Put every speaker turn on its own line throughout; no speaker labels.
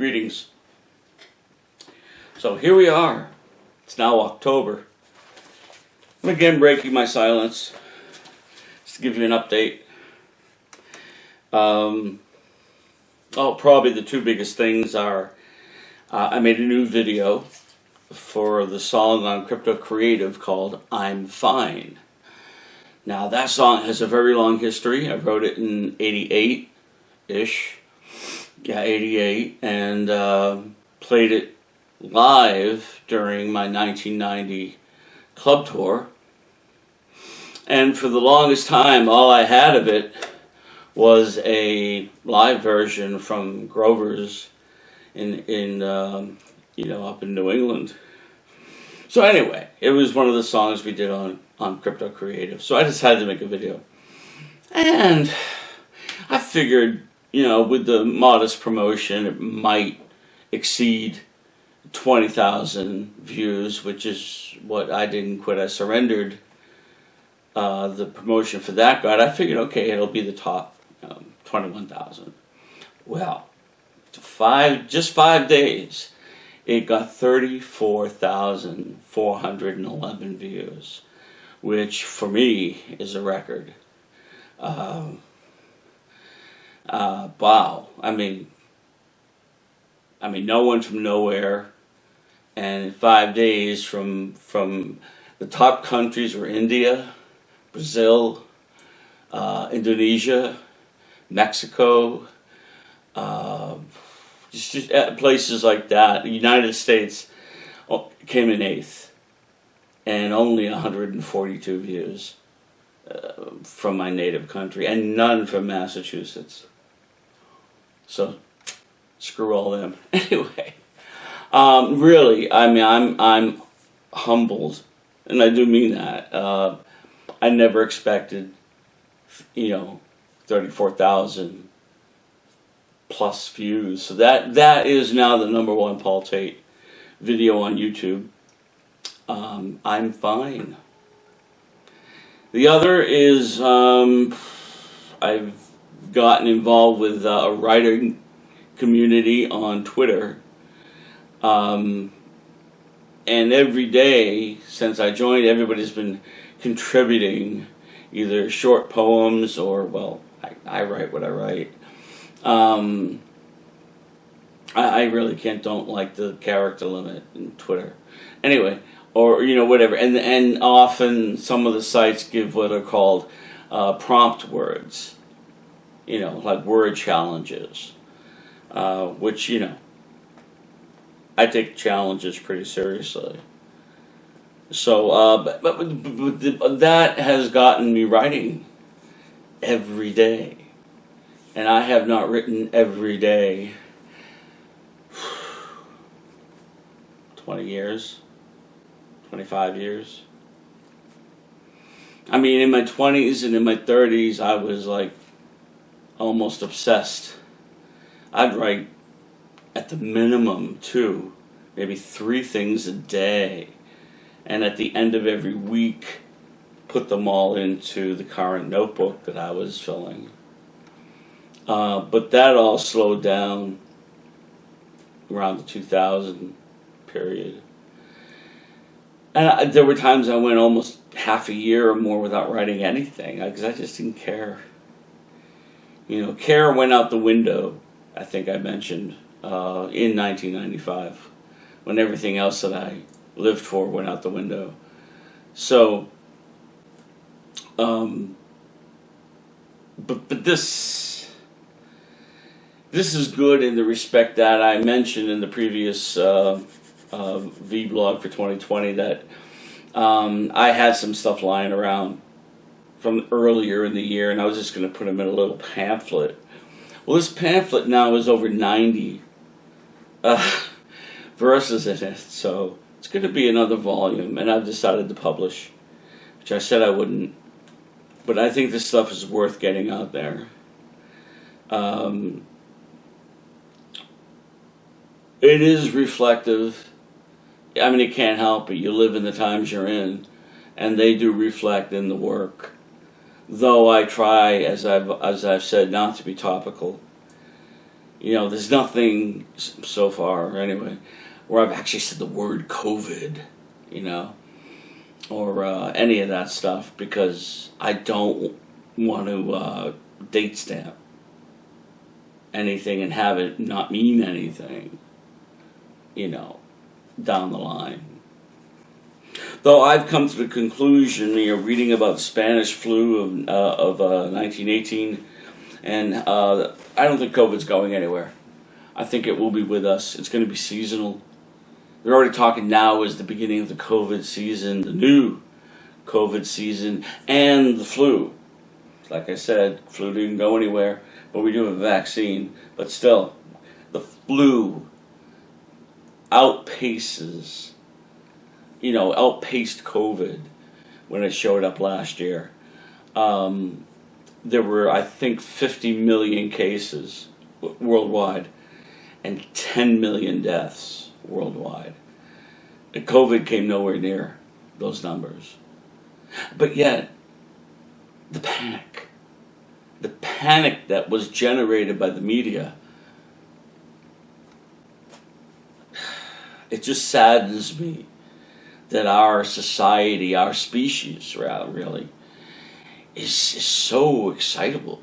Greetings. So here we are. It's now October. I'm again breaking my silence just to give you an update. Probably the two biggest things are I made a new video for the song on Crypto Creative called I'm Fine. Now that song has a very long history. I wrote it in 88-ish. Yeah, 88, and played it live during my 1990 club tour. And for the longest time, all I had of it was a live version from Grover's in up in New England. So anyway, it was one of the songs we did on Crypto Creative. So I decided to make a video. And I figured, with the modest promotion, it might exceed 20,000 views, which is what I Didn't Quit, I Surrendered. The promotion for that got, I figured, okay, it'll be the top 21,000. Well, just 5 days, it got 34,411 views, which for me is a record. Wow. I mean, no one from nowhere, and in 5 days from the top countries were India, Brazil, Indonesia, Mexico, just places like that. The United States came in 8th, and only 142 views from my native country, and none from Massachusetts. So, screw all them. Anyway, really, I'm humbled, and I do mean that. I never expected, 34,000 plus views. So that is now the #1 Paul Tait video on YouTube. I'm fine. The other is I've gotten involved with a writing community on Twitter. And every day since I joined, everybody's been contributing either short poems or, well, I write what I write. I really don't like the character limit in Twitter. Anyway, or, whatever. And often some of the sites give what are called prompt words, like word challenges, which, I take challenges pretty seriously. So, but that has gotten me writing every day. And I have not written every day 20 years, 25 years. I mean, in my 20s and in my 30s, I was like almost obsessed. I'd write at the minimum 2, maybe 3 things a day. And at the end of every week, put them all into the current notebook that I was filling. But that all slowed down around the 2000 period. And there were times I went almost half a year or more without writing anything, because I just didn't care. Care went out the window, I think I mentioned, in 1995, when everything else that I lived for went out the window. So, but this is good in the respect that I mentioned in the previous VBlog for 2020 that I had some stuff lying around from earlier in the year, and I was just going to put them in a little pamphlet. Well, this pamphlet now is over 90 verses in it, so it's going to be another volume, and I've decided to publish, which I said I wouldn't, but I think this stuff is worth getting out there. It is reflective. I mean, it can't help it. You live in the times you're in, and they do reflect in the work. Though I try, as I've said, not to be topical. You know, there's nothing so far, anyway, where I've actually said the word COVID, you know, or any of that stuff, because I don't want to date stamp anything and have it not mean anything, you know, down the line. Though I've come to the conclusion, you know, reading about the Spanish flu of 1918, and I don't think COVID's going anywhere. I think it will be with us. It's going to be seasonal. They're already talking now as the beginning of the COVID season, the new COVID season, and the flu. Like I said, flu didn't go anywhere, but we do have a vaccine. But still, the flu outpaced COVID when it showed up last year. There were, I think, 50 million cases worldwide and 10 million deaths worldwide. And COVID came nowhere near those numbers. But yet, the panic that was generated by the media, it just saddens me that our society, our species, really, is so excitable.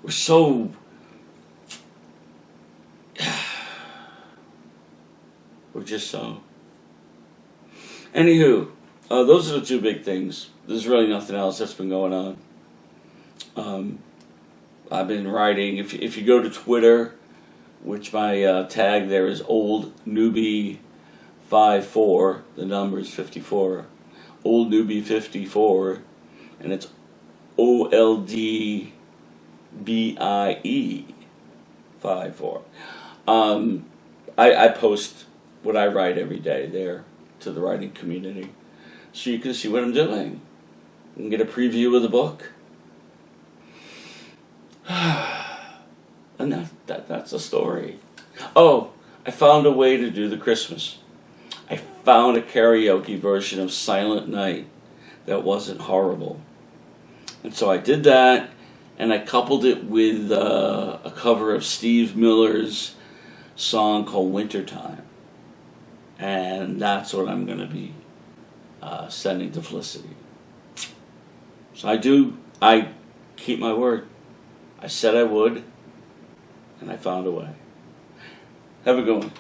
We're so... We're just so... Anywho, those are the two big things. There's really nothing else that's been going on. I've been writing, if you go to Twitter, which my tag there is Old Newbie 54, the number is 54, Old Newbie 54, and it's OLDBIE 54. I post what I write every day there to the writing community, so you can see what I'm doing and get a preview of the book. And that's a story. Oh, I found a way to do the Christmas. I found a karaoke version of Silent Night that wasn't horrible. And so I did that, and I coupled it with a cover of Steve Miller's song called Wintertime. And that's what I'm going to be sending to Felicity. So I keep my word. I said I would, and I found a way. Have a good one.